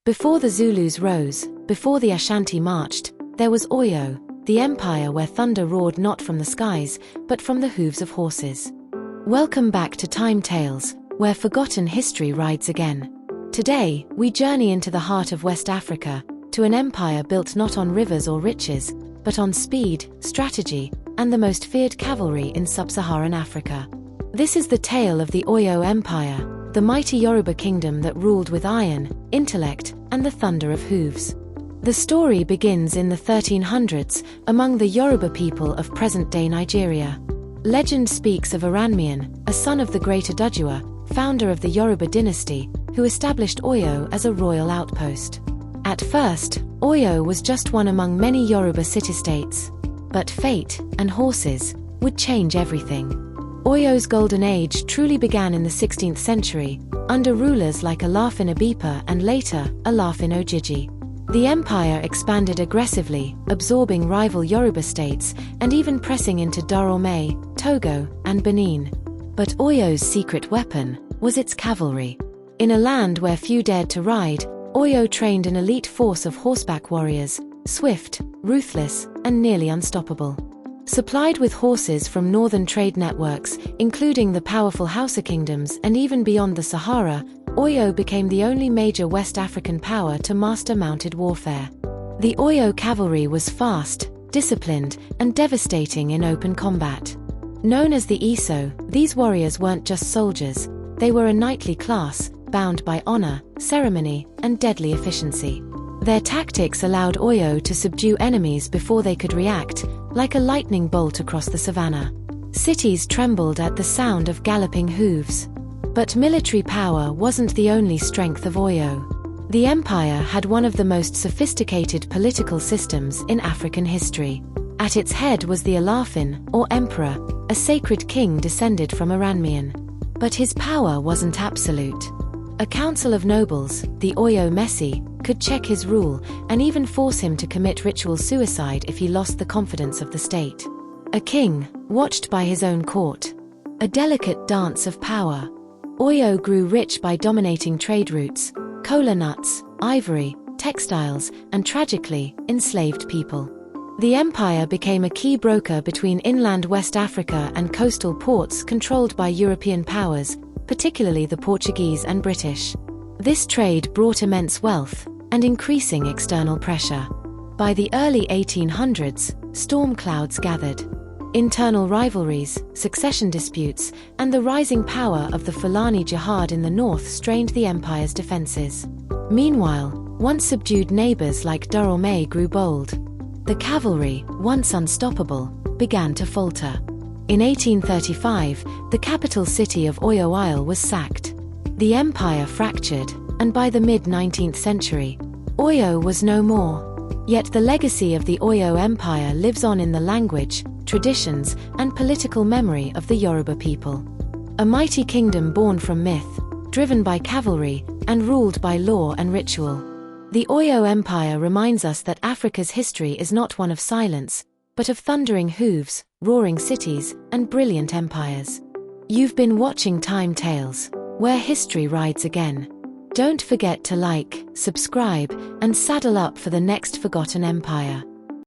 Before the Zulus rose, before the Ashanti marched, there was Oyo, the empire where thunder roared not from the skies, but from the hooves of horses. Welcome back to Time Tales, where forgotten history rides again. Today, we journey into the heart of West Africa, to an empire built not on rivers or riches, but on speed, strategy, and the most feared cavalry in sub-Saharan Africa. This is the tale of the Oyo Empire, the mighty Yoruba kingdom that ruled with iron, intellect, and the thunder of hooves. The story begins in the 1300s, among the Yoruba people of present-day Nigeria. Legend speaks of Aranmian, a son of the great Adujua, founder of the Yoruba dynasty, who established Oyo as a royal outpost. At first, Oyo was just one among many Yoruba city-states. But fate, and horses, would change everything. Oyo's golden age truly began in the 16th century, under rulers like Alafin Abipa and later, Alafin Ojiji. The empire expanded aggressively, absorbing rival Yoruba states, and even pressing into Dahomey, Togo, and Benin. But Oyo's secret weapon was its cavalry. In a land where few dared to ride, Oyo trained an elite force of horseback warriors, swift, ruthless, and nearly unstoppable. Supplied with horses from northern trade networks, including the powerful Hausa kingdoms and even beyond the Sahara, Oyo became the only major West African power to master mounted warfare. The Oyo cavalry was fast, disciplined, and devastating in open combat. Known as the Iso, these warriors weren't just soldiers, they were a knightly class, bound by honor, ceremony, and deadly efficiency. Their tactics allowed Oyo to subdue enemies before they could react, like a lightning bolt across the savannah. Cities trembled at the sound of galloping hooves. But military power wasn't the only strength of Oyo. The empire had one of the most sophisticated political systems in African history. At its head was the Alafin, or emperor, a sacred king descended from Aranmian. But his power wasn't absolute. A council of nobles, the Oyo Messi, could check his rule and even force him to commit ritual suicide if he lost the confidence of the state. A king, watched by his own court. A delicate dance of power. Oyo grew rich by dominating trade routes, kola nuts, ivory, textiles, and tragically, enslaved people. The empire became a key broker between inland West Africa and coastal ports controlled by European powers, particularly the Portuguese and British. This trade brought immense wealth and increasing external pressure. By the early 1800s, storm clouds gathered. Internal rivalries, succession disputes, and the rising power of the Fulani Jihad in the north strained the empire's defenses. Meanwhile, once subdued neighbors like Dahomey grew bold. The cavalry, once unstoppable, began to falter. In 1835, the capital city of Oyo Isle was sacked. The empire fractured, and by the mid-19th century, Oyo was no more. Yet the legacy of the Oyo Empire lives on in the language, traditions, and political memory of the Yoruba people. A mighty kingdom born from myth, driven by cavalry, and ruled by law and ritual. The Oyo Empire reminds us that Africa's history is not one of silence, but of thundering hooves, roaring cities, and brilliant empires. You've been watching Time Tales, where history rides again. Don't forget to like, subscribe, and saddle up for the next forgotten empire.